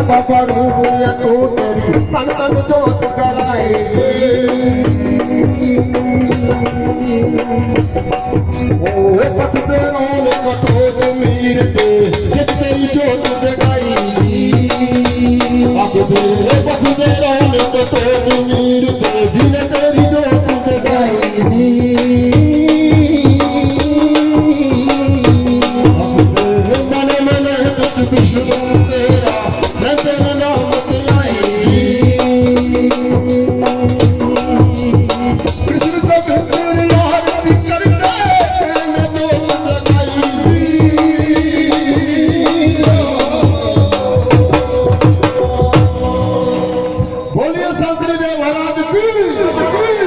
बाबा रूप तू तेरी तन तन जोत कराए बसते रोल कटो जमीर पे तेरी जोत जगाई बसते रोल कटो जमीर पे जिन्हें तेरी जोत जगाई मने मने कुछ दुश्मन तेरा मैं तेरा नाम दिलाई कृष्ण का फिर यार भी करते मैंने जोत जगाई बोलिए शंकर देव महाराज की